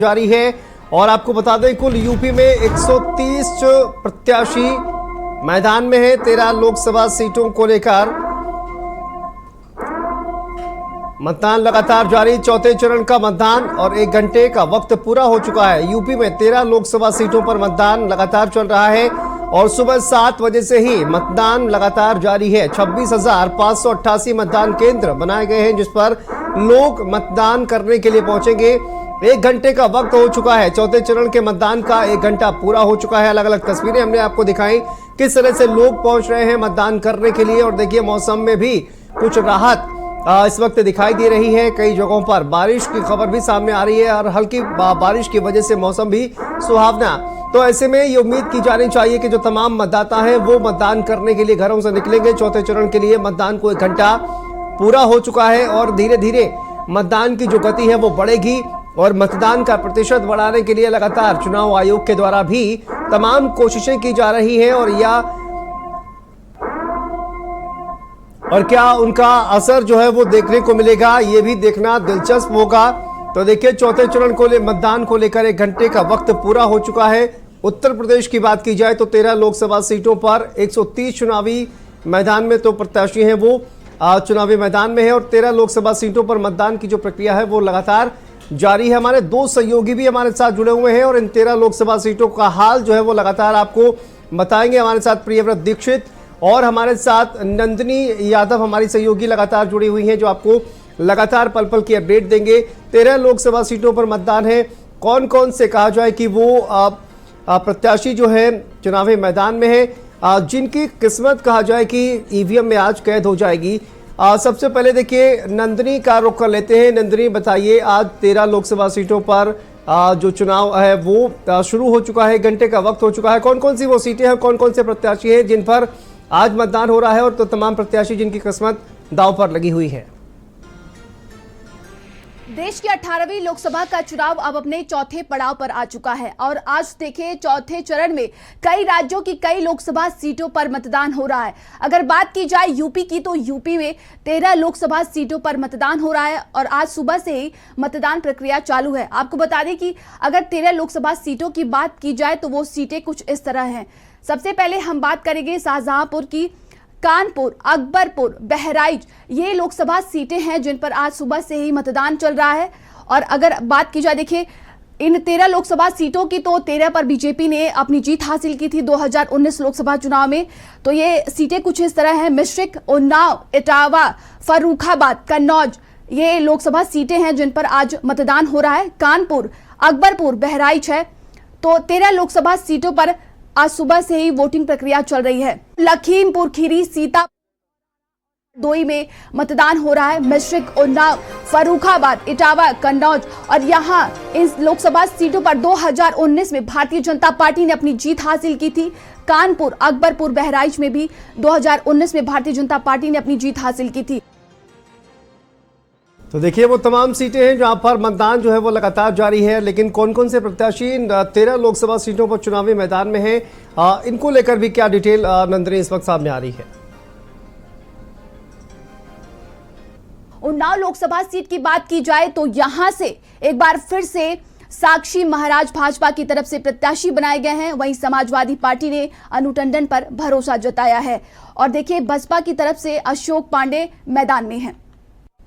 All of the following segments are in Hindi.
जारी है। और आपको बता दें कुल यूपी में 130 प्रत्याशी मैदान में है। 13 लोकसभा सीटों को लेकर मतदान लगातार जारी। चौथे चरण का मतदान और 1 घंटे का वक्त पूरा हो चुका है। यूपी में 13 लोकसभा सीटों पर मतदान लगातार चल रहा है और सुबह 7 बजे से ही मतदान लगातार जारी है। 26,588 मतदान केंद्र बनाए गए हैं जिस पर लोग मतदान करने के लिए पहुंचेंगे। 1 घंटे का वक्त हो चुका है। चौथे चरण के मतदान का 1 घंटा पूरा हो चुका है। अलग अलग तस्वीरें हमने आपको दिखाई किस तरह से लोग पहुंच रहे हैं मतदान करने के लिए। और देखिए मौसम में भी कुछ राहत इस वक्त दिखाई दे रही है। कई जगहों पर बारिश की खबर भी सामने आ रही है और हल्की बारिश की वजह से मौसम भी सुहावना। तो ऐसे में ये उम्मीद की जानी चाहिए कि जो तमाम मतदाता हैं वो मतदान करने के लिए घरों से निकलेंगे। चौथे चरण के लिए मतदान को 1 घंटा पूरा हो चुका है और धीरे धीरे मतदान की जो गति है वो बढ़ेगी और मतदान का प्रतिशत बढ़ाने के लिए लगातार चुनाव आयोग के द्वारा भी तमाम कोशिशें की जा रही हैं। और क्या उनका असर जो है वो देखने को मिलेगा, ये भी देखना दिलचस्प होगा। तो देखिए चौथे चरण को मतदान को लेकर 1 घंटे का वक्त पूरा हो चुका है। उत्तर प्रदेश की बात की जाए तो 13 लोकसभा सीटों पर 130 चुनावी मैदान में तो प्रत्याशी हैं वो चुनावी मैदान में है और 13 लोकसभा सीटों पर मतदान की जो प्रक्रिया है वो लगातार जारी है। हमारे 2 सहयोगी भी हमारे साथ जुड़े हुए हैं और इन 13 लोकसभा सीटों का हाल जो है वो लगातार आपको बताएंगे। हमारे साथ प्रियव्रत दीक्षित और हमारे साथ नंदिनी यादव हमारी सहयोगी लगातार जुड़ी हुई हैं जो आपको लगातार पल पल की अपडेट देंगे। 13 लोकसभा सीटों पर मतदान है। कौन कौन से कहा जाए कि वो प्रत्याशी जो है चुनावी मैदान में है, जिनकी किस्मत कहा जाए कि ईवीएम में आज कैद हो जाएगी। सबसे पहले देखिए नंदिनी का रुख कर लेते हैं। नंदिनी बताइए, आज 13 लोकसभा सीटों पर जो चुनाव है वो शुरू हो चुका है, 1 घंटे का वक्त हो चुका है। कौन कौन सी वो सीटें हैं, कौन कौन से प्रत्याशी हैं जिन पर आज मतदान हो रहा है और तो तमाम प्रत्याशी जिनकी किस्मत दांव पर लगी हुई है। देश की 18वीं लोकसभा का चुनाव अब अपने चौथे पड़ाव पर आ चुका है और आज देखिए चौथे चरण में कई राज्यों की कई लोकसभा सीटों पर मतदान हो रहा है। अगर बात की जाए यूपी की तो यूपी में 13 लोकसभा सीटों पर मतदान हो रहा है और आज सुबह से ही मतदान प्रक्रिया चालू है। आपको बता दें कि अगर 13 लोकसभा सीटों की बात की जाए तो वो सीटें कुछ इस तरह हैं। सबसे पहले हम बात करेंगे शाहजहांपुर की। कानपुर, अकबरपुर, बहराइच ये लोकसभा सीटें हैं जिन पर आज सुबह से ही मतदान चल रहा है। और अगर बात की जाए देखिए इन 13 लोकसभा सीटों की तो 13 पर बीजेपी ने अपनी जीत हासिल की थी 2019 लोकसभा चुनाव में। तो ये सीटें कुछ इस तरह हैं। मिश्रिख, उन्नाव, इटावा, फर्रुखाबाद, कन्नौज ये लोकसभा सीटें हैं जिन पर आज मतदान हो रहा है। कानपुर, अकबरपुर, बहराइच है। तो 13 लोकसभा सीटों पर आज सुबह से ही वोटिंग प्रक्रिया चल रही है। लखीमपुर खीरी, सीता दोई में मतदान हो रहा है। मिश्रिख, उन्नाव, फर्रुखाबाद, इटावा, कन्नौज और यहां इन लोकसभा सीटों पर 2019 में भारतीय जनता पार्टी ने अपनी जीत हासिल की थी। कानपुर, अकबरपुर, बहराइच में भी 2019 में भारतीय जनता पार्टी ने अपनी जीत हासिल की थी। तो देखिए वो तमाम सीटें हैं जहां पर मतदान जो है वो लगातार जारी है। लेकिन कौन कौन से प्रत्याशी 13 लोकसभा सीटों पर चुनावी मैदान में हैं, इनको लेकर भी क्या डिटेल नंदिनी इस वक्त सामने आ रही है। उन्नाव लोकसभा सीट की बात की जाए तो यहां से एक बार फिर से साक्षी महाराज भाजपा की तरफ से प्रत्याशी बनाए गए हैं। वहीं समाजवादी पार्टी ने अनु टंडन पर भरोसा जताया है। और देखिए बसपा की तरफ से अशोक पांडे मैदान में हैं।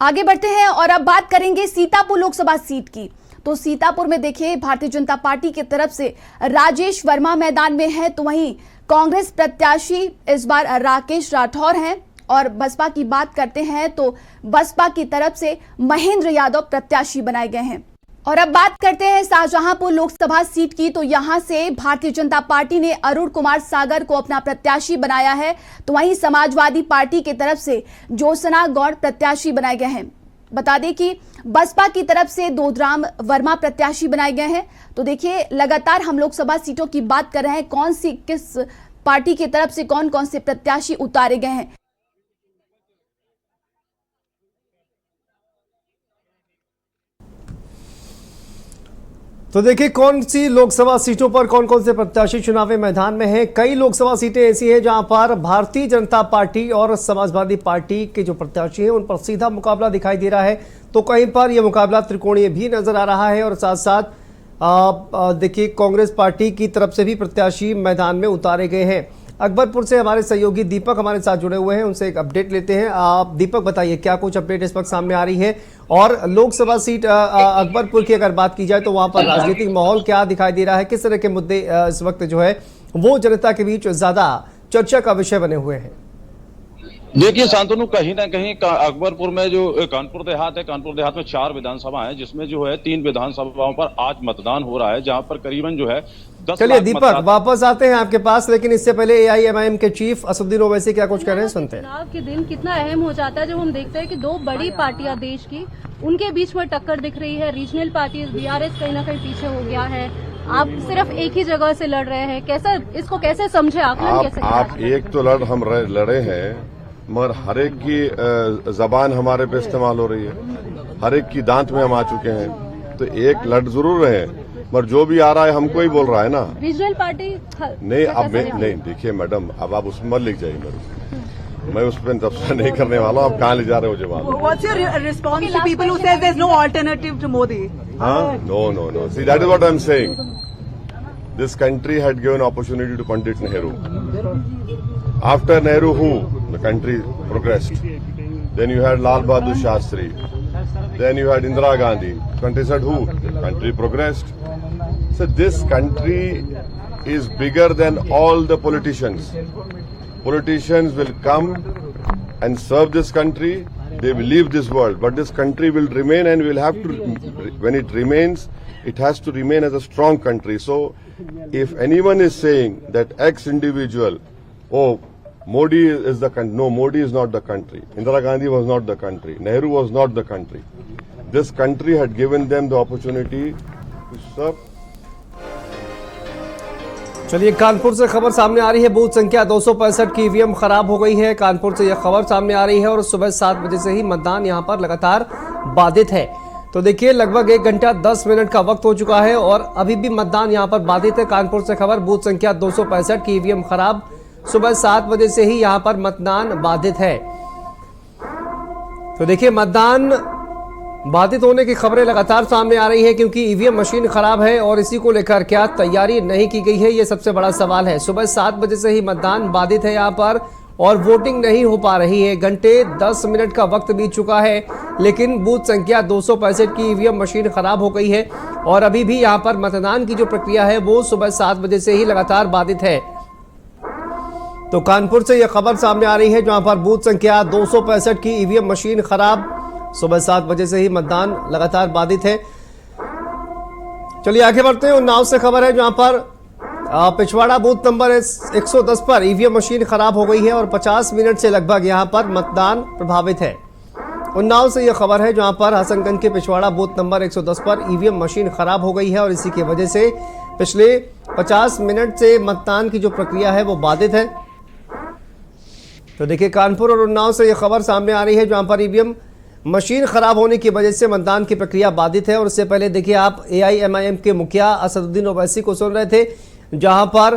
आगे बढ़ते हैं और अब बात करेंगे सीतापुर लोकसभा सीट की। तो सीतापुर में देखिए भारतीय जनता पार्टी की तरफ से राजेश वर्मा मैदान में है। तो वहीं कांग्रेस प्रत्याशी इस बार राकेश राठौर हैं। और बसपा की बात करते हैं तो बसपा की तरफ से महेंद्र यादव प्रत्याशी बनाए गए हैं। और अब बात करते हैं शाहजहांपुर लोकसभा सीट की। तो यहां से भारतीय जनता पार्टी ने अरुण कुमार सागर को अपना प्रत्याशी बनाया है। तो वहीं समाजवादी पार्टी की तरफ से ज्योत्सना गौड़ प्रत्याशी बनाए गए हैं। बता दें कि बसपा की तरफ से दोदराम वर्मा प्रत्याशी बनाए गए हैं। तो देखिए लगातार हम लोकसभा सीटों की बात कर रहे हैं, कौन सी किस पार्टी की तरफ से कौन कौन से प्रत्याशी उतारे गए हैं। तो देखिए कौन सी लोकसभा सीटों पर कौन कौन से प्रत्याशी चुनावी मैदान में हैं। कई लोकसभा सीटें ऐसी हैं जहां पर भारतीय जनता पार्टी और समाजवादी पार्टी के जो प्रत्याशी हैं उन पर सीधा मुकाबला दिखाई दे रहा है। तो कहीं पर यह मुकाबला त्रिकोणीय भी नजर आ रहा है और साथ साथ देखिए कांग्रेस पार्टी की तरफ से भी प्रत्याशी मैदान में उतारे गए हैं। अकबरपुर से हमारे सहयोगी दीपक हमारे साथ जुड़े हुए हैं, उनसे एक अपडेट लेते हैं। आप दीपक बताइए क्या कुछ अपडेट इस वक्त सामने आ रही है, और लोकसभा सीट अकबरपुर की अगर बात की जाए तो वहां पर राजनीतिक माहौल क्या दिखाई दे रहा है, किस तरह के मुद्दे इस वक्त जो है वो जनता के बीच ज्यादा चर्चा का विषय बने हुए हैं? देखिए शांतनु, कहीं ना कहीं अकबरपुर में जो कानपुर देहात है, कानपुर देहात में 4 विधानसभा है, जिसमें जो है 3 विधानसभाओं पर आज मतदान हो रहा है, जहां पर करीबन जो है 10 चलिए लाख दीपक वापस आते हैं आपके पास, लेकिन इससे पहले AIMIM के चीफ असदुद्दीन ओवैसी क्या कुछ कह रहे हैं, सुनते हैं। चुनाव के दिन कितना अहम हो जाता है जब हम देखते हैं कि 2 बड़ी पार्टियां देश की, उनके बीच में टक्कर दिख रही है। रीजनल पार्टी BRS कहीं ना कहीं पीछे हो गया है, आप सिर्फ एक ही जगह से लड़ रहे हैं। कैसे इसको कैसे समझे, आकलन कैसे करें? आप एक तो हम लड़े हैं, मगर हर एक की जबान हमारे पे इस्तेमाल हो रही है, हर एक की दांत में हम आ चुके हैं, तो एक लड़ जरूर रहे हैं, मगर जो भी आ रहा है हमको ही बोल रहा है ना। रीजनल पार्टी नहीं, अब नहीं, देखिए मैडम, अब आप उसमें मत लिख जाइए मेरे, मैं उस पर तबसरा नहीं करने वाला हूँ। आप कहाँ ले जा रहे हो जवाब? What's your response to people who say there's no alternative to Modi? No. See, that is what I'm saying. This country had given opportunity to Pandit Nehru. After Nehru, who? The country progressed. Then you had Lal Bahadur Shastri. Then you had Indira Gandhi. Country said who? The country progressed. So this country is bigger than all the politicians. Politicians will come and serve this country. They will leave this world, but this country will remain, and will have to. When it remains, it has to remain as a strong country. So, if anyone is saying that X individual, oh, Modi is the country. No, Modi is not the country. Indira Gandhi was not the country. Nehru was not the country. This country had given them the opportunity to serve. चलिए कानपुर से खबर सामने आ रही है, बूथ संख्या 265 की ईवीएम खराब हो गई है। कानपुर से यह खबर सामने आ रही है और सुबह 7 बजे से ही मतदान यहां पर लगातार बाधित है। तो देखिए लगभग 1 घंटा 10 मिनट का वक्त हो चुका है और अभी भी मतदान यहां पर बाधित है। कानपुर से खबर, बूथ संख्या 265 की ईवीएम खराब, सुबह 7 बजे से ही यहां पर मतदान बाधित है। तो देखिए मतदान बाधित होने की खबरें लगातार सामने आ रही है, क्योंकि ईवीएम मशीन खराब है और इसी को लेकर क्या तैयारी नहीं की गई है, ये सबसे बड़ा सवाल है। सुबह 7 बजे से ही मतदान बाधित है यहां पर और वोटिंग नहीं हो पा रही है। घंटे 10 मिनट का वक्त बीत चुका है, लेकिन बूथ संख्या 265 की ईवीएम मशीन खराब हो गई है और अभी भी यहां पर मतदान की जो प्रक्रिया है वो सुबह 7 बजे से ही लगातार बाधित है। तो कानपुर से यह खबर सामने आ रही है, जहां पर बूथ संख्या 265 की ईवीएम मशीन खराब, सुबह 7 बजे से ही मतदान लगातार बाधित है। चलिए आगे बढ़ते हैं। उन्नाव से खबर है, जहां पर पिछवाड़ा बूथ नंबर 110 पर ईवीएम मशीन खराब हो गई है और 50 मिनट से लगभग यहां पर मतदान प्रभावित है। उन्नाव से यह खबर है, जहां पर हसनगंज के पिछवाड़ा बूथ नंबर 110 पर ईवीएम मशीन खराब हो गई है और इसी की वजह से पिछले 50 मिनट से मतदान की जो प्रक्रिया है वो बाधित है। तो देखिए कानपुर और उन्नाव से यह खबर सामने आ रही है, जहां पर ईवीएम मशीन खराब होने की वजह से मतदान की प्रक्रिया बाधित है। और इससे पहले देखिए आप AIMIM के मुखिया असदुद्दीन ओवैसी को सुन रहे थे, जहां पर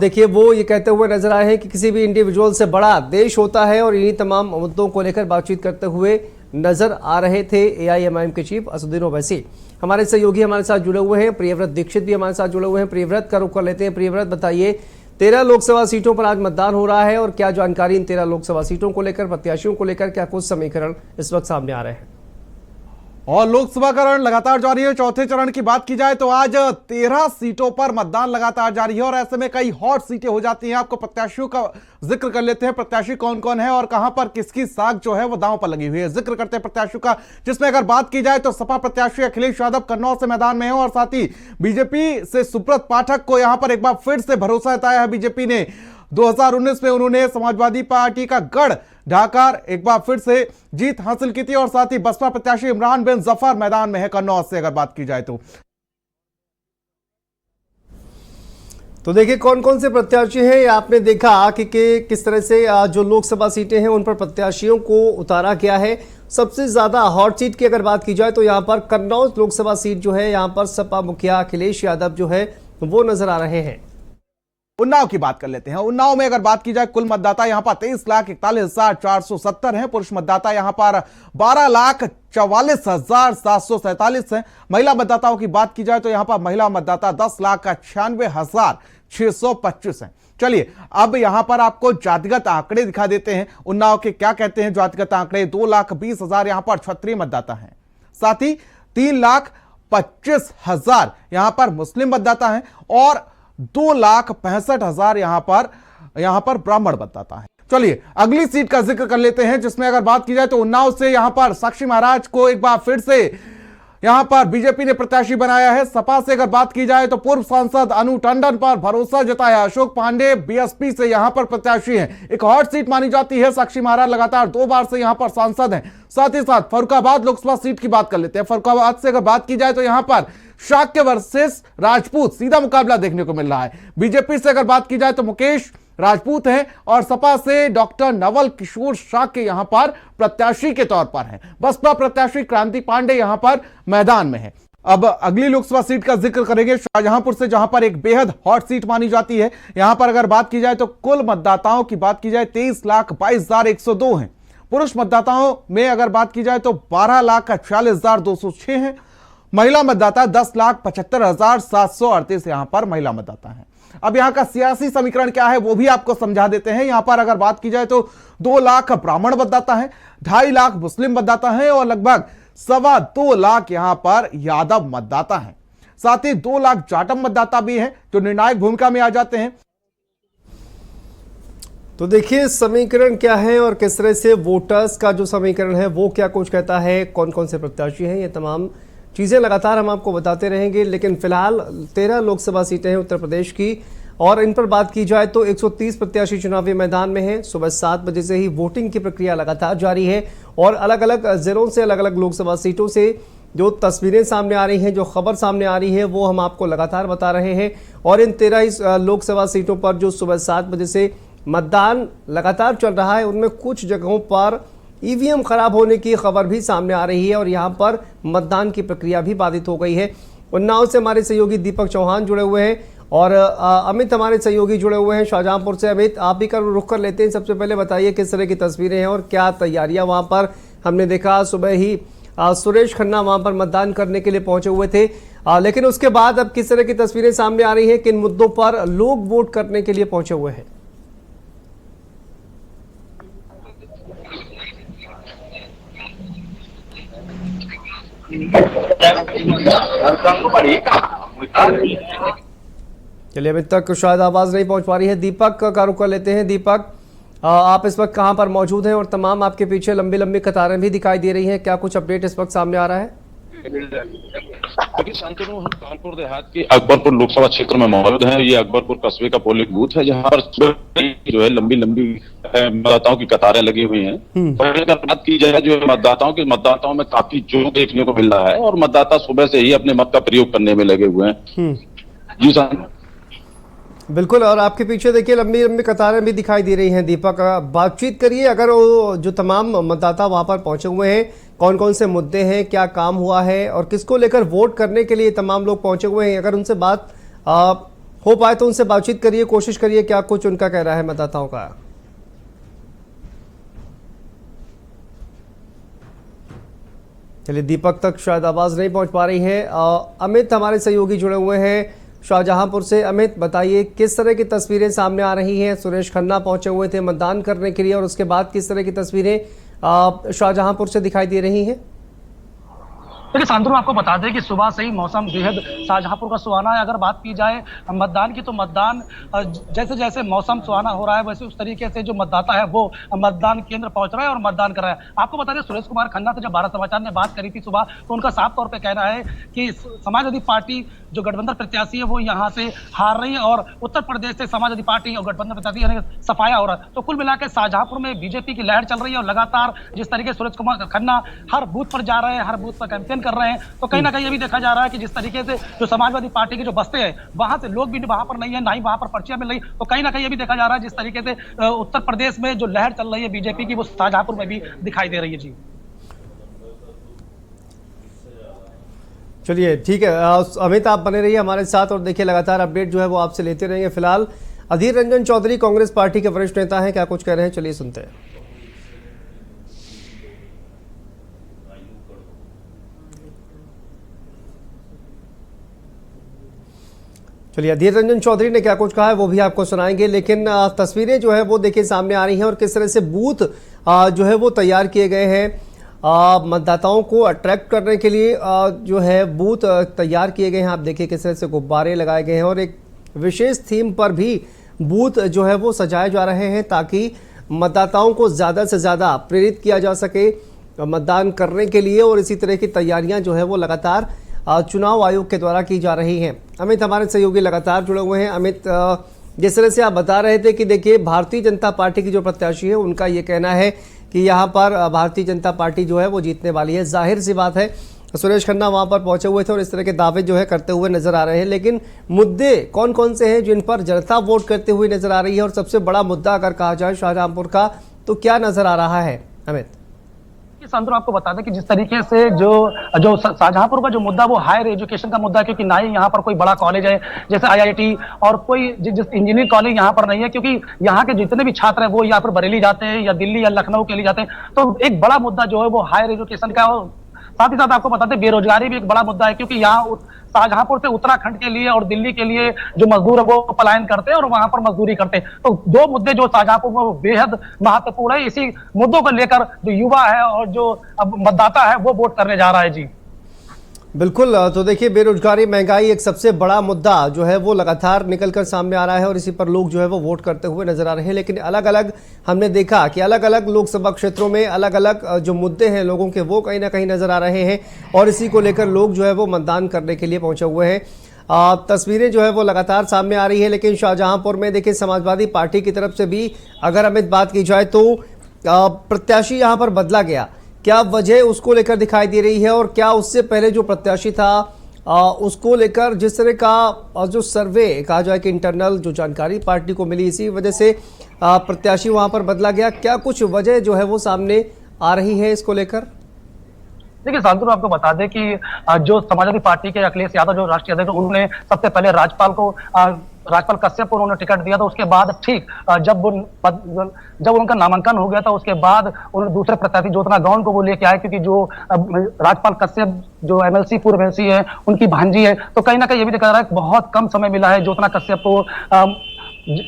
देखिए वो ये कहते हुए नजर आए हैं कि किसी भी इंडिविजुअल से बड़ा देश होता है और इन्हीं तमाम मुद्दों को लेकर बातचीत करते हुए नजर आ रहे थे AIMIM के चीफ असदुद्दीन ओवैसी। हमारे सहयोगी हमारे साथ जुड़े हुए हैं, प्रियव्रत दीक्षित भी हमारे साथ जुड़े हुए हैं। प्रियव्रत का रुख कर लेते हैं। प्रियव्रत बताइए, 13 लोकसभा सीटों पर आज मतदान हो रहा है और क्या जानकारी इन 13 लोकसभा सीटों को लेकर, प्रत्याशियों को लेकर क्या कुछ समीकरण इस वक्त सामने आ रहे हैं? और लोकसभा का रण लगातार जारी है। चौथे चरण की बात की जाए तो आज 13 सीटों पर मतदान लगातार जारी है और ऐसे में कई हॉट सीटें हो जाती हैं। आपको प्रत्याशियों का जिक्र कर लेते हैं, प्रत्याशी कौन कौन है और कहां पर किसकी साख जो है वो दांव पर लगी हुई है। जिक्र करते हैं प्रत्याशियों का, जिसमें अगर बात की जाए तो सपा प्रत्याशी अखिलेश यादव कन्नौज से मैदान में है और साथ ही बीजेपी से सुब्रत पाठक को यहां पर एक बार फिर से भरोसा जताया है बीजेपी ने। 2019 में उन्होंने समाजवादी पार्टी का गढ़ ढाकर एक बार फिर से जीत हासिल की थी और साथ ही बसपा प्रत्याशी इमरान बिन जफर मैदान में है कन्नौज से अगर बात की जाए तो देखिए कौन कौन से प्रत्याशी हैं। आपने देखा कि किस तरह से जो लोकसभा सीटें हैं उन पर प्रत्याशियों को उतारा गया है। सबसे ज्यादा हॉट सीट की अगर बात की जाए तो यहां पर कन्नौज लोकसभा सीट जो है, यहां पर सपा मुखिया अखिलेश यादव जो है वो नजर आ रहे हैं। उन्नाव की बात कर लेते हैं। उन्नाव में अगर बात की जाए, कुल मतदाता यहां पर 23,41,470 हैं। पुरुष मतदाता यहां पर 12,44,747 हैं। महिला मतदाताओं की बात की जाए तो यहां पर महिला मतदाता 10,96,625 हैं। चलिए अब यहां पर आपको जातिगत आंकड़े दिखा देते हैं। उन्नाव के क्या कहते हैं जातिगत आंकड़े। 2,20,000 यहां पर क्षत्रिय मतदाता हैं, साथ ही 3,25,000 यहां पर मुस्लिम मतदाता हैं और 2,65,000 यहां पर ब्राह्मण मतदाता हैं। चलिए अगली सीट का जिक्र कर लेते हैं, जिसमें अगर बात की जाए तो उन्नाव से यहां पर साक्षी महाराज को एक बार फिर से यहां पर बीजेपी ने प्रत्याशी बनाया है। सपा से अगर बात की जाए तो पूर्व सांसद अनु टंडन पर भरोसा जताया। अशोक पांडे बीएसपी से यहां पर प्रत्याशी हैं। एक हॉट सीट मानी जाती है। साक्षी महाराज लगातार 2 बार से यहां पर सांसद हैं। साथ ही साथ फर्रुखाबाद लोकसभा सीट की बात कर लेते हैं। फर्रुखाबाद से अगर बात की जाए तो यहां पर शाक्य वर्सेस राजपूत सीधा मुकाबला देखने को मिल रहा है। बीजेपी से अगर बात की जाए तो मुकेश राजपूत हैं और सपा से डॉक्टर नवल किशोर शाक्य यहां पर प्रत्याशी के तौर पर हैं। बसपा प्रत्याशी क्रांति पांडे यहां पर मैदान में है। अब अगली लोकसभा सीट का जिक्र करेंगे शाहजहांपुर से, जहां पर एक बेहद हॉट सीट मानी जाती है। यहां पर अगर बात की जाए तो कुल मतदाताओं की बात की जाए 23,22,102 हैं। पुरुष मतदाताओं में अगर बात की जाए तो 12,46,206 हैं। महिला मतदाता 10,75,738 यहां पर महिला मतदाता हैं। अब यहां का सियासी समीकरण क्या है वो भी आपको समझा देते हैं। यहां पर अगर बात की जाए तो 2 लाख ब्राह्मण मतदाता हैं, 2.5 लाख मुस्लिम मतदाता हैं और लगभग 2.25 लाख यहां पर यादव मतदाता हैं। साथ ही 2 लाख जाटव मतदाता भी हैं जो निर्णायक भूमिका में आ जाते हैं। तो देखिए समीकरण क्या है और किस तरह से वोटर्स का जो समीकरण है वो क्या कुछ कहता है, कौन कौन से प्रत्याशी हैं, ये तमाम चीज़ें लगातार हम आपको बताते रहेंगे। लेकिन फिलहाल 13 लोकसभा सीटें हैं उत्तर प्रदेश की और इन पर बात की जाए तो 130 प्रत्याशी चुनावी मैदान में हैं। सुबह 7 बजे से ही वोटिंग की प्रक्रिया लगातार जारी है और अलग अलग जिलों से अलग अलग लोकसभा सीटों से जो तस्वीरें सामने आ रही हैं, जो खबर सामने आ रही है वो हम आपको लगातार बता रहे हैं। और इन 13 लोकसभा सीटों पर जो सुबह 7 बजे से मतदान लगातार चल रहा है उनमें कुछ जगहों पर ईवीएम खराब होने की खबर भी सामने आ रही है और यहां पर मतदान की प्रक्रिया भी बाधित हो गई है। उन्नाव से हमारे सहयोगी दीपक चौहान जुड़े हुए हैं और अमित हमारे सहयोगी जुड़े हुए हैं शाहजहांपुर से। अमित, आप भी रुख कर लेते हैं। सबसे पहले बताइए किस तरह की तस्वीरें हैं और क्या तैयारियां वहां पर। हमने देखा सुबह ही सुरेश खन्ना वहां पर मतदान करने के लिए पहुंचे हुए थे, लेकिन उसके बाद अब किस तरह की तस्वीरें सामने आ रही हैं, किन मुद्दों पर लोग वोट करने के लिए पहुंचे हुए हैं? चलिए अभी तक शायद आवाज नहीं पहुंच पा रही है। दीपक का रुख कर लेते हैं। दीपक, आप इस वक्त कहां पर मौजूद हैं और तमाम आपके पीछे लंबी लंबी कतारें भी दिखाई दे रही हैं, क्या कुछ अपडेट इस वक्त सामने आ रहा है? देखिए शांतनु, हम कानपुर देहात के अकबरपुर लोकसभा क्षेत्र में मौजूद हैं। ये अकबरपुर कस्बे का पोलिंग बूथ है जहां पर जो है लंबी लंबी मतदाताओं की कतारें लगी हुई हैं। पहले अगर बात की जाए जो मतदाताओं में काफी जोश देखने को मिल रहा है और मतदाता सुबह से ही अपने मत का प्रयोग करने में लगे हुए हैं। जी शांतनु, बिल्कुल। और आपके पीछे देखिए लंबी लंबी कतारें भी दिखाई दे रही हैं। दीपक, बातचीत करिए, अगर वो जो तमाम मतदाता वहां पर पहुंचे हुए हैं, कौन कौन से मुद्दे हैं, क्या काम हुआ है और किसको लेकर वोट करने के लिए तमाम लोग पहुंचे हुए हैं, अगर उनसे बात हो पाए तो उनसे बातचीत करिए, कोशिश करिए, क्या कुछ उनका कह रहा है मतदाताओं का। चलिए दीपक तक शायद आवाज नहीं पहुंच पा रही है। अमित हमारे सहयोगी जुड़े हुए हैं शाहजहांपुर से। अमित, बताइए किस तरह की तस्वीरें सामने आ रही हैं? सुरेश खन्ना पहुंचे हुए थे मतदान करने के लिए और उसके बाद किस तरह की तस्वीरें शाहजहांपुर से दिखाई दे रही हैं? देखिए शांतनु, आपको बता दें कि सुबह से ही मौसम बेहद शाहजहांपुर का सुहाना है। अगर बात की जाए मतदान की तो मतदान जैसे जैसे मौसम सुहाना हो रहा है वैसे उस तरीके से जो मतदाता है वो मतदान केंद्र पहुंच रहा है और मतदान कर रहा है। आपको बता दें सुरेश कुमार खन्ना से जब भारत समाचार ने बात करी थी सुबह तो उनका साफ तौर पर कहना है कि समाजवादी पार्टी जो गठबंधन प्रत्याशी है वो यहाँ से हार रही है और उत्तर प्रदेश से समाजवादी पार्टी और गठबंधन प्रत्याशी यानी सफाया हो रहा है। तो कुल मिलाकर शाहजहांपुर में बीजेपी की लहर चल रही है और लगातार जिस तरीके सुरेश कुमार खन्ना हर बूथ पर जा रहे हैं, हर बूथ पर कैंपेन कर रहे हैं, तो कहीं ना कहीं ये भी देखा जा रहा है कि जिस तरीके से जो समाजवादी पार्टी के जो बस्ते हैं वहां से लोग भी वहां पर नहीं है, ना ही वहां पर पर्चियां मिल रही, तो कहीं ना कहीं ये भी देखा जा रहा है जिस तरीके से उत्तर प्रदेश में जो लहर चल रही है बीजेपी की वो शाहजहांपुर में भी दिखाई दे रही है। जी चलिए ठीक है अमित, आप बने रहिए हमारे साथ और देखिए लगातार अपडेट जो है वो आपसे लेते रहेंगे। फिलहाल अधीर रंजन चौधरी कांग्रेस पार्टी के वरिष्ठ नेता हैं, क्या कुछ कह रहे हैं, चलिए सुनते हैं। चलिए, अधीर रंजन चौधरी ने क्या कुछ कहा है वो भी आपको सुनाएंगे, लेकिन तस्वीरें जो है वो देखिए सामने आ रही हैं और किस तरह से बूथ जो है वो तैयार किए गए हैं मतदाताओं को अट्रैक्ट करने के लिए। जो है बूथ तैयार किए गए हैं, आप देखिए किस तरह से गुब्बारे लगाए गए हैं और एक विशेष थीम पर भी बूथ जो है वो सजाए जा रहे हैं ताकि मतदाताओं को ज़्यादा से ज़्यादा प्रेरित किया जा सके मतदान करने के लिए। और इसी तरह की तैयारियां जो है वो लगातार चुनाव आयोग के द्वारा की जा रही हैं। अमित हमारे सहयोगी लगातार जुड़े हुए हैं। अमित, जिस तरह से आप बता रहे थे कि देखिए भारतीय जनता पार्टी की जो प्रत्याशी है उनका ये कहना है कि यहाँ पर भारतीय जनता पार्टी जो है वो जीतने वाली है। जाहिर सी बात है, सुरेश खन्ना वहाँ पर पहुंचे हुए थे और इस तरह के दावे जो है करते हुए नजर आ रहे हैं, लेकिन मुद्दे कौन कौन से हैं जिन पर जनता वोट करते हुए नजर आ रही है? और सबसे बड़ा मुद्दा अगर कहा जाए शाहजहांपुर का तो क्या नजर आ रहा है अमित? संतोष, आपको बता दें कि जिस तरीके से जो शाहजहांपुर का जो मुद्दा वो हायर एजुकेशन का मुद्दा है, क्योंकि ना ही यहाँ पर कोई बड़ा कॉलेज है जैसे IIT और कोई जिस इंजीनियरिंग कॉलेज यहाँ पर नहीं है, क्योंकि यहाँ के जितने भी छात्र हैं वो यहाँ पर बरेली जाते हैं या दिल्ली या लखनऊ के लिए जाते हैं। तो एक बड़ा मुद्दा जो है वो हायर एजुकेशन का, साथ ही साथ आपको बताते हैं बेरोजगारी भी एक बड़ा मुद्दा है, क्योंकि यहाँ शाहजहांपुर से उत्तराखंड के लिए और दिल्ली के लिए जो मजदूर है वो पलायन करते हैं और वहां पर मजदूरी करते हैं। तो दो मुद्दे जो शाहजहांपुर में बेहद महत्वपूर्ण है, इसी मुद्दों को लेकर जो युवा है और जो मतदाता है वो वोट करने जा रहा है। जी बिल्कुल, तो देखिए बेरोजगारी, महंगाई एक सबसे बड़ा मुद्दा जो है वो लगातार निकलकर सामने आ रहा है और इसी पर लोग जो है वो वोट करते हुए नजर आ रहे हैं। लेकिन अलग अलग हमने देखा कि अलग अलग लोकसभा क्षेत्रों में अलग अलग जो मुद्दे हैं लोगों के वो कहीं ना कहीं नजर आ रहे हैं और इसी को लेकर लोग जो है वो मतदान करने के लिए पहुंचे हुए हैं। तस्वीरें जो है वो लगातार सामने आ रही है। लेकिन शाहजहांपुर में देखिए समाजवादी पार्टी की तरफ से भी अगर अमित बात की जाए तो प्रत्याशी यहाँ पर बदला गया, क्या वजह उसको लेकर दिखाई दे रही है? और क्या उससे पहले जो प्रत्याशी था उसको लेकर जिस तरह का जो सर्वे कहा जाए कि इंटरनल जो जानकारी पार्टी को मिली, इसी वजह से प्रत्याशी वहां पर बदला गया, क्या कुछ वजह जो है वो सामने आ रही है इसको लेकर? देखिए शांतनु, आपको बता दें कि जो समाजवादी पार्टी के अखिलेश यादव जो राष्ट्रीय अध्यक्ष, उन्होंने सबसे पहले राजपाल कश्यप को उन्होंने टिकट दिया था। उसके बाद ठीक जब उनका नामांकन हो गया था उसके बाद उन्होंने दूसरे प्रत्याशी ज्योत्ना गौड़ को वो लेके आए, क्योंकि जो राजपाल कश्यप जो MLC पूर्व MLC है उनकी भांजी है। तो कहीं ना कहीं ये भी दिखा रहा है कि बहुत कम समय मिला है ज्योत्ना कश्यप को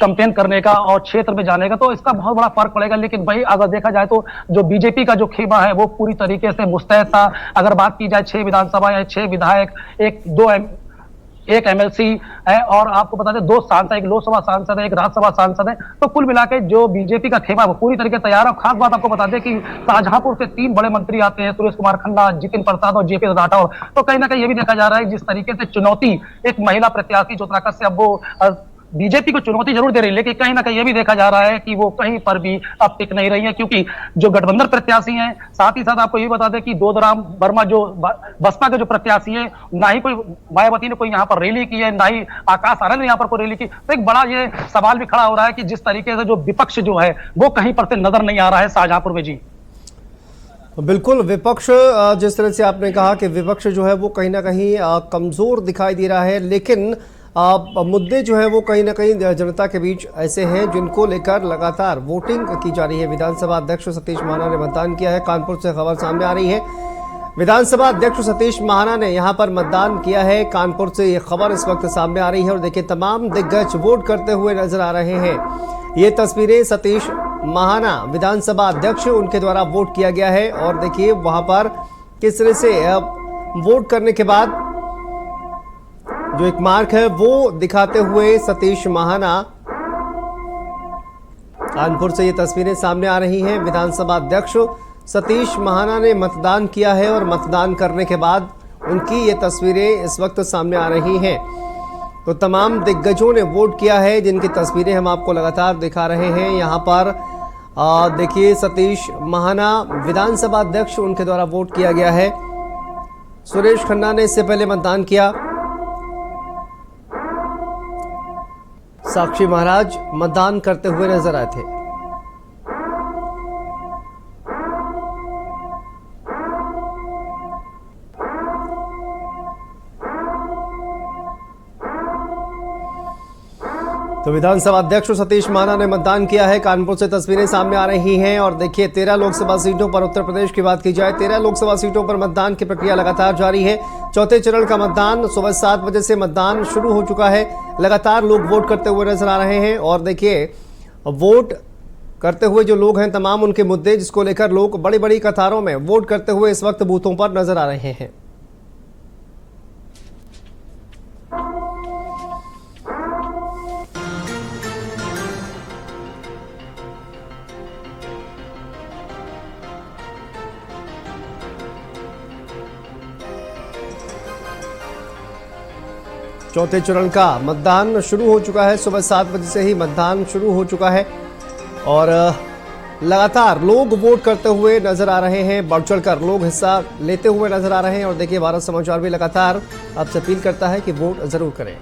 कैंपेन करने का और क्षेत्र में जाने का, तो इसका बहुत बड़ा फर्क पड़ेगा। लेकिन भाई अगर देखा जाए तो जो बीजेपी का जो खेमा है वो पूरी तरीके से मुस्तैद था। अगर बात की जाए 6 विधानसभा या 6 विधायक, एक MLC है और आपको बता दें 2 सांसद, एक लोकसभा सांसद है, एक राज्यसभा सांसद है। तो कुल मिलाकर जो बीजेपी का खेमा वो पूरी तरीके तैयार है। खास बात आपको बता दें कि शाहजहांपुर से 3 बड़े मंत्री आते हैं, सुरेश कुमार खन्ना, जितिन प्रसाद और JP राठौर। तो कहीं ना कहीं ये भी देखा जा रहा है जिस तरीके से चुनौती एक महिला प्रत्याशी ज्योत्ना कश्यप वो बीजेपी को चुनौती जरूर दे रही है, लेकिन कहीं ना कहीं ये भी देखा जा रहा है कि वो कहीं पर भी अब टिक नहीं रही है, क्योंकि जो गठबंधन प्रत्याशी हैं, साथ ही साथ आपको ये बता दें कि दोदराम वर्मा जो बसपा के जो प्रत्याशी है, ना ही कोई मायावती ने कोई यहाँ पर रैली की है, ना ही आकाश आनंद ने यहाँ पर कोई रैली की। तो एक बड़ा ये सवाल भी खड़ा हो रहा है कि जिस तरीके से जो विपक्ष जो है वो कहीं पर से नजर नहीं आ रहा है शाहजहांपुर में। जी बिल्कुल, विपक्ष जिस तरह से आपने कहा कि विपक्ष जो है वो कहीं ना कहीं कमजोर दिखाई दे रहा है, लेकिन मुद्दे जो है वो कहीं ना कहीं जनता के बीच ऐसे हैं जिनको लेकर लगातार वोटिंग की जा रही है। विधानसभा अध्यक्ष सतीश महाना ने मतदान किया है, कानपुर से खबर सामने आ रही है। विधानसभा अध्यक्ष सतीश महाना ने यहां पर मतदान किया है, कानपुर से ये खबर इस वक्त सामने आ रही है और देखिए तमाम दिग्गज वोट करते हुए नजर आ रहे हैं। ये तस्वीरें सतीश महाना विधानसभा अध्यक्ष, उनके द्वारा वोट किया गया है और देखिए वहां पर किस तरह से वोट करने के बाद जो एक मार्क है वो दिखाते हुए सतीश महाना, कानपुर से ये तस्वीरें सामने आ रही हैं। विधानसभा अध्यक्ष सतीश महाना ने मतदान किया है और मतदान करने के बाद उनकी ये तस्वीरें इस वक्त सामने आ रही हैं। तो तमाम दिग्गजों ने वोट किया है जिनकी तस्वीरें हम आपको लगातार दिखा रहे हैं। यहाँ पर देखिए सतीश महाना विधानसभा अध्यक्ष, उनके द्वारा वोट किया गया है। सुरेश खन्ना ने इससे पहले मतदान किया। साक्षी महाराज मतदान करते हुए नजर आए थे। तो विधानसभा अध्यक्ष सतीश महाना ने मतदान किया है। कानपुर से तस्वीरें सामने आ रही हैं और देखिए 13 लोकसभा सीटों पर उत्तर प्रदेश की बात की जाए, 13 लोकसभा सीटों पर मतदान की प्रक्रिया लगातार जारी है। चौथे चरण का मतदान सुबह 7 बजे से मतदान शुरू हो चुका है। लगातार लोग वोट करते हुए नजर आ रहे हैं और देखिए वोट करते हुए जो लोग हैं तमाम उनके मुद्दे जिसको लेकर लोग बड़ी बड़ी कतारों में वोट करते हुए इस वक्त बूथों पर नजर आ रहे हैं। चौथे चरण का मतदान शुरू हो चुका है। सुबह 7 बजे से ही मतदान शुरू हो चुका है और लगातार लोग वोट करते हुए नजर आ रहे हैं। बढ़ चढ़कर लोग हिस्सा लेते हुए नजर आ रहे हैं और देखिए भारत समाचार भी लगातार आपसे अपील करता है कि वोट जरूर करें।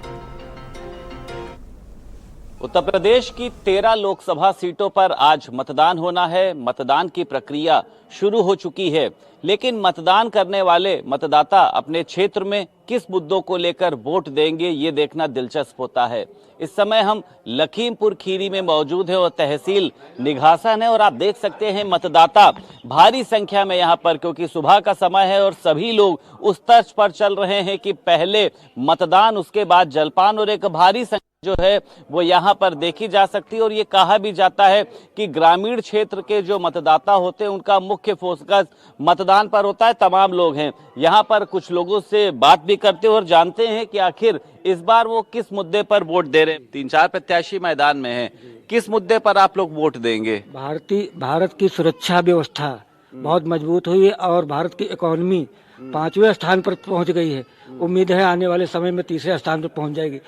उत्तर प्रदेश की 13 लोकसभा सीटों पर आज मतदान होना है। मतदान की प्रक्रिया शुरू हो चुकी है, लेकिन मतदान करने वाले मतदाता अपने क्षेत्र में किस मुद्दों को लेकर वोट देंगे ये देखना दिलचस्प होता है। इस समय हम लखीमपुर खीरी में मौजूद है और तहसील निघासन है और आप देख सकते हैं मतदाता भारी संख्या में यहाँ पर, क्योंकि सुबह का समय है और सभी लोग उस तर्ज पर चल रहे हैं कि पहले मतदान उसके बाद जलपान, और एक भारी संख्या जो है वो यहाँ पर देखी जा सकती है। और ये कहा भी जाता है कि ग्रामीण क्षेत्र के जो मतदाता होते हैं उनका मुख्य फोकस मतदान पर होता है। तमाम लोग हैं यहाँ पर, कुछ लोगों से बात भी करते हैं और जानते हैं कि आखिर इस बार वो किस मुद्दे पर वोट दे रहे हैं। 3-4 प्रत्याशी मैदान में हैं, किस मुद्दे पर आप लोग वोट देंगे? भारत की सुरक्षा व्यवस्था बहुत मजबूत हुई है और भारत की इकोनॉमी 5वें स्थान पर पहुंच गई है। उम्मीद है आने वाले समय में 3रे स्थान पर पहुंच जाएगी।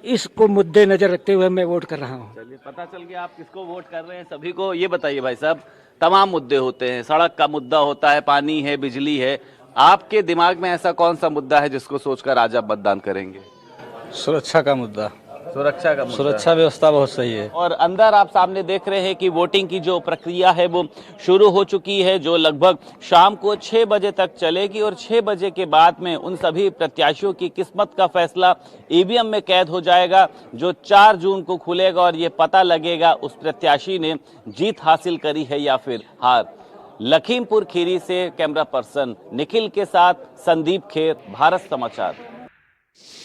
इसको मुद्दे नजर रखते हुए मैं वोट कर रहा हूँ। चलिए, पता चल गया आप किसको वोट कर रहे हैं। सभी को ये बताइए भाई साहब, तमाम मुद्दे होते हैं, सड़क का मुद्दा होता है, पानी है, बिजली है, आपके दिमाग में ऐसा कौन सा मुद्दा है जिसको सोचकर आज आप मतदान करेंगे? सुरक्षा का मुद्दा। सुरक्षा का मुद्दा। सुरक्षा व्यवस्था बहुत सही है। और अंदर आप सामने देख रहे हैं कि वोटिंग की जो प्रक्रिया है वो शुरू हो चुकी है, जो लगभग शाम को 6 बजे तक चलेगी और 6 बजे के बाद में उन सभी प्रत्याशियों की किस्मत का फैसला ईवीएम में कैद हो जाएगा, जो 4 जून को खुलेगा और ये पता लगेगा उस प्रत्याशी ने जीत हासिल करी है या फिर हार। लखीमपुर खीरी से कैमरा पर्सन निखिल के साथ संदीप खेर, भारत समाचार।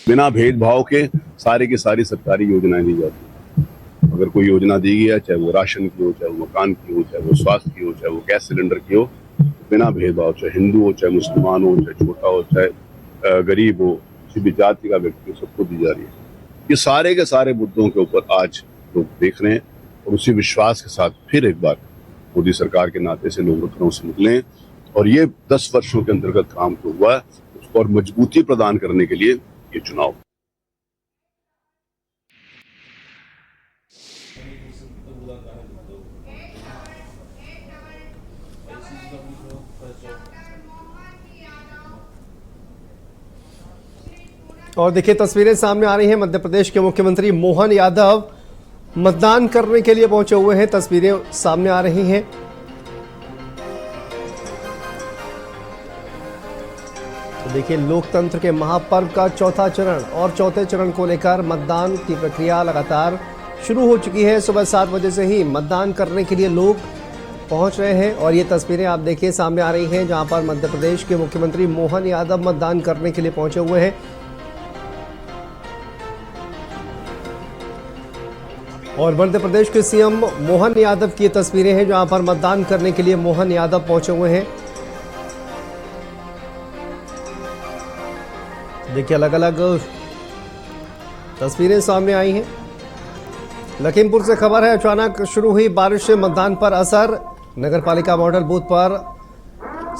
बिना भेदभाव के सारी की सारी सरकारी योजनाएं दी जाती हैं। अगर कोई योजना दी गई है, चाहे वो राशन की हो, चाहे वो मकान की हो, चाहे वो स्वास्थ्य की हो, चाहे वो गैस सिलेंडर की हो, बिना भेदभाव, चाहे हिंदू हो, चाहे मुसलमान हो, चाहे छोटा हो, चाहे गरीब हो, किसी भी जाति का व्यक्ति हो, सबको दी जा रही है। ये सारे के सारे मुद्दों के ऊपर आज लोग देख रहे हैं और उसी विश्वास के साथ फिर एक बार मोदी सरकार के नाते से लोग घरों से निकले और ये 10 वर्षों के अंतर्गत काम जो हुआ है उसको और मजबूती प्रदान करने के लिए ये चुनाव। और देखिए तस्वीरें सामने आ रही हैं, मध्य प्रदेश के मुख्यमंत्री मोहन यादव मतदान करने के लिए पहुंचे हुए हैं। तस्वीरें सामने आ रही हैं। तो देखिए लोकतंत्र के महापर्व का चौथा चरण और चौथे चरण को लेकर मतदान की प्रक्रिया लगातार शुरू हो चुकी है। सुबह 7 बजे से ही मतदान करने के लिए लोग पहुंच रहे हैं और ये तस्वीरें आप देखिए सामने आ रही हैं, जहां पर मध्य प्रदेश के मुख्यमंत्री मोहन यादव मतदान करने के लिए पहुंचे हुए हैं। और मध्य प्रदेश के सीएम मोहन यादव की तस्वीरें हैं, जहां पर मतदान करने के लिए मोहन यादव पहुंचे हुए हैं। देखिए अलग अलग तस्वीरें सामने आई हैं। लखीमपुर से खबर है, अचानक शुरू हुई बारिश से मतदान पर असर। नगरपालिका मॉडल बूथ पर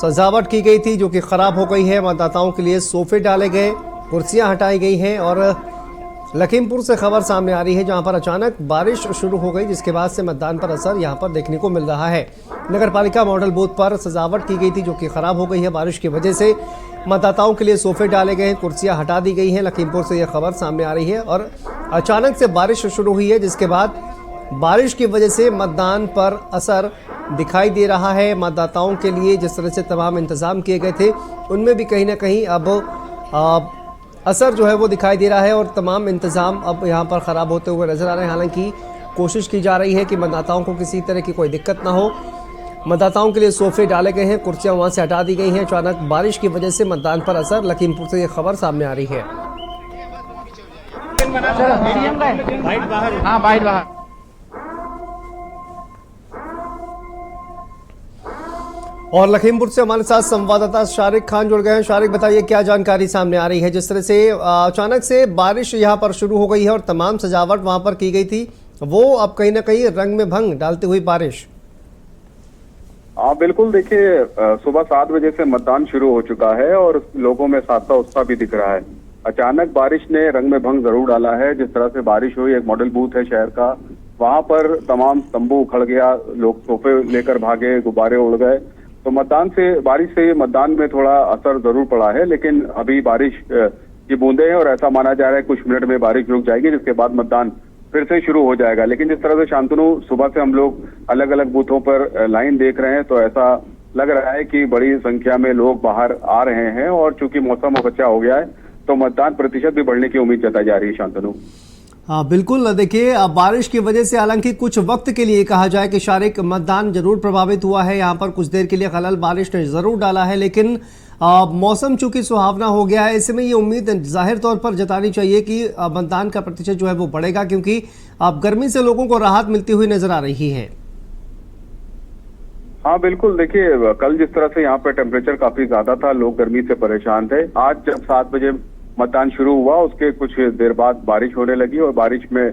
सजावट की गई थी जो कि खराब हो गई है। मतदाताओं के लिए सोफे डाले गए, कुर्सियां हटाई गई हैं। और लखीमपुर से खबर सामने आ रही है, जहां पर अचानक बारिश शुरू हो गई, जिसके बाद से मतदान पर असर यहां पर देखने को मिल रहा है। नगरपालिका मॉडल बूथ पर सजावट की गई थी जो कि खराब हो गई है बारिश की वजह से। मतदाताओं के लिए सोफे डाले गए हैं, कुर्सियां हटा दी गई हैं। लखीमपुर से यह खबर सामने आ रही है और अचानक से बारिश शुरू हुई है, जिसके बाद बारिश की वजह से मतदान पर असर दिखाई दे रहा है। मतदाताओं के लिए जिस तरह से तमाम इंतजाम किए गए थे उनमें भी कहीं ना कहीं अब असर जो है वो दिखाई दे रहा है और तमाम इंतजाम अब यहाँ पर खराब होते हुए नजर आ रहे हैं। हालांकि कोशिश की जा रही है कि मतदाताओं को किसी तरह की कोई दिक्कत ना हो। मतदाताओं के लिए सोफे डाले गए हैं, कुर्सियां वहां से हटा दी गई हैं। अचानक बारिश की वजह से मतदान पर असर, लखीमपुर से ये खबर सामने आ रही है। और लखीमपुर से हमारे साथ संवाददाता शारिक खान जुड़ गए हैं। शारिक, बताइए क्या जानकारी सामने आ रही है? जिस तरह से अचानक से बारिश यहां पर शुरू हो गई है और तमाम सजावट वहां पर की गई थी, वो अब कहीं ना कहीं रंग में भंग डालती हुई बारिश। हाँ बिल्कुल, देखिए सुबह 7 बजे से मतदान शुरू हो चुका है और लोगों में साथ उत्साह भी दिख रहा है। अचानक बारिश ने रंग में भंग जरूर डाला है। जिस तरह से बारिश हुई, एक मॉडल बूथ है शहर का, वहां पर तमाम तंबू उखड़ गया, लोग सोफे लेकर भागे, गुब्बारे उड़ गए। तो बारिश से मतदान में थोड़ा असर जरूर पड़ा है, लेकिन अभी बारिश की बूंदे हैं और ऐसा माना जा रहा है कुछ मिनट में बारिश रुक जाएगी, जिसके बाद मतदान फिर से शुरू हो जाएगा। लेकिन जिस तरह से शांतनु, सुबह से हम लोग अलग अलग बूथों पर लाइन देख रहे हैं, तो ऐसा लग रहा है कि बड़ी संख्या में लोग बाहर आ रहे हैं और चूंकि मौसम अब अच्छा हो गया है तो मतदान प्रतिशत भी बढ़ने की उम्मीद जताई जा रही है। शांतनु, हाँ बिल्कुल, देखिए बारिश की वजह से हालांकि कुछ वक्त के लिए कहा जाए कि शारिक मतदान जरूर प्रभावित हुआ है। यहाँ पर कुछ देर के लिए खलल बारिश ने जरूर डाला है, लेकिन मौसम चूंकि सुहावना हो गया है, ऐसे में ये उम्मीद जाहिर तौर पर जतानी चाहिए कि मतदान का प्रतिशत जो है वो बढ़ेगा, क्योंकि अब गर्मी से लोगों को राहत मिलती हुई नजर आ रही है। हाँ बिल्कुल, देखिए कल जिस तरह से यहाँ पे टेम्परेचर काफी ज्यादा था, लोग गर्मी से परेशान थे। आज जब 7 बजे मतदान शुरू हुआ, उसके कुछ देर बाद बारिश होने लगी और बारिश में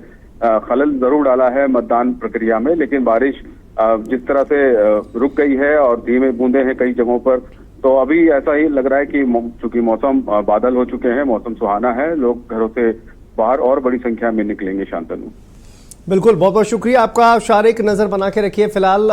खलल जरूर डाला है मतदान प्रक्रिया में, लेकिन बारिश जिस तरह से रुक गई है और धीमे बूंदे हैं कई जगहों पर, तो अभी ऐसा ही लग रहा है कि चूंकि मौसम बादल हो चुके हैं, मौसम सुहाना है, लोग घरों से बाहर और बड़ी संख्या में निकलेंगे। शांतनु, बिल्कुल, बहुत बहुत शुक्रिया आपका शारिक। नजर बना के रखिए। फिलहाल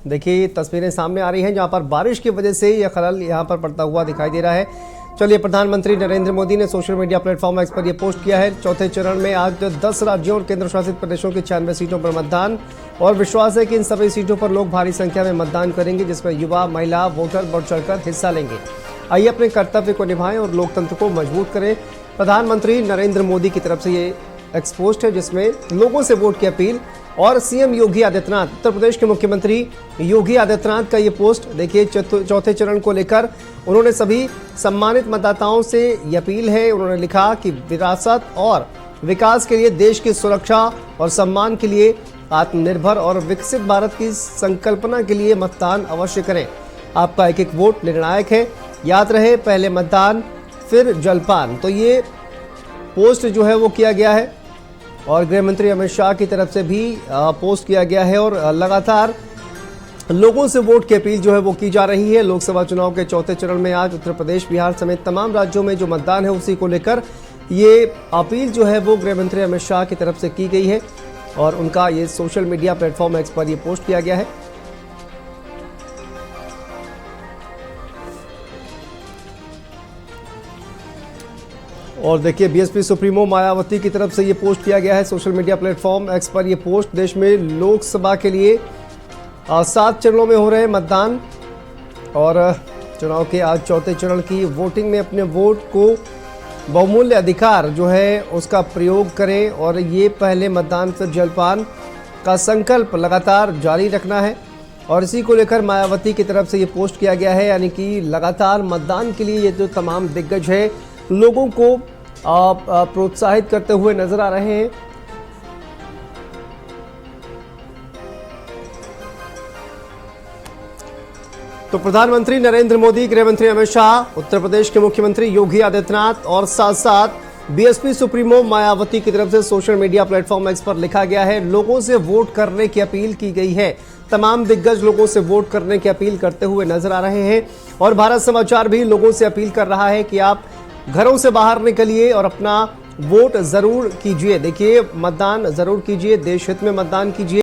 देखिए तस्वीरें सामने आ रही हैं जहां पर बारिश की वजह से यह खलल यहां पर पड़ता हुआ दिखाई दे रहा है। चलिए, प्रधानमंत्री नरेंद्र मोदी ने सोशल मीडिया प्लेटफॉर्म एक्स पर यह पोस्ट किया है। चौथे चरण में आज 10 राज्यों और केंद्र शासित प्रदेशों की 96 सीटों पर मतदान, और विश्वास है कि इन सभी सीटों पर लोग भारी संख्या में मतदान करेंगे, जिसमें युवा, महिला वोटर बढ़ चढ़कर हिस्सा लेंगे। आइए अपने कर्तव्य को निभाएं और लोकतंत्र को मजबूत करें। प्रधानमंत्री नरेंद्र मोदी की तरफ से ये एक्स पोस्ट है, जिसमें लोगों से वोट की अपील। और सीएम योगी आदित्यनाथ, उत्तर प्रदेश के मुख्यमंत्री योगी आदित्यनाथ का ये पोस्ट देखिए, चौथे चरण को लेकर उन्होंने सभी सम्मानित मतदाताओं से ये अपील है। उन्होंने लिखा कि विरासत और विकास के लिए, देश की सुरक्षा और सम्मान के लिए, आत्मनिर्भर और विकसित भारत की संकल्पना के लिए मतदान अवश्य करें। आपका एक एक वोट निर्णायक है। याद रहे, पहले मतदान फिर जलपान। तो ये पोस्ट जो है वो किया गया है और गृह मंत्री अमित शाह की तरफ से भी पोस्ट किया गया है, और लगातार लोगों से वोट की अपील जो है वो की जा रही है। लोकसभा चुनाव के चौथे चरण में आज उत्तर प्रदेश, बिहार समेत तमाम राज्यों में जो मतदान है उसी को लेकर ये अपील जो है वो गृह मंत्री अमित शाह की तरफ से की गई है और उनका ये सोशल मीडिया प्लेटफॉर्म एक्स पर ये पोस्ट किया गया है। और देखिए, बीएसपी सुप्रीमो मायावती की तरफ से ये पोस्ट किया गया है सोशल मीडिया प्लेटफॉर्म एक्स पर ये पोस्ट। देश में लोकसभा के लिए 7 चरणों में हो रहे मतदान और चुनाव के आज चौथे चरण की वोटिंग में अपने वोट को बहुमूल्य अधिकार जो है उसका प्रयोग करें और ये पहले मतदान फिर जलपान का संकल्प लगातार जारी रखना है। और इसी को लेकर मायावती की तरफ से ये पोस्ट किया गया है, यानी कि लगातार मतदान के लिए ये जो तमाम दिग्गज है लोगों को प्रोत्साहित करते हुए नजर आ रहे हैं। तो प्रधानमंत्री नरेंद्र मोदी, गृह मंत्री अमित शाह, उत्तर प्रदेश के मुख्यमंत्री योगी आदित्यनाथ और साथ साथ बीएसपी सुप्रीमो मायावती की तरफ से सोशल मीडिया प्लेटफॉर्म एक्स पर लिखा गया है, लोगों से वोट करने की अपील की गई है। तमाम दिग्गज लोगों से वोट करने की अपील करते हुए नजर आ रहे हैं और भारत समाचार भी लोगों से अपील कर रहा है कि आप घरों से बाहर निकलिए और अपना वोट जरूर कीजिए। देखिए, मतदान जरूर कीजिए, देश हित में मतदान कीजिए।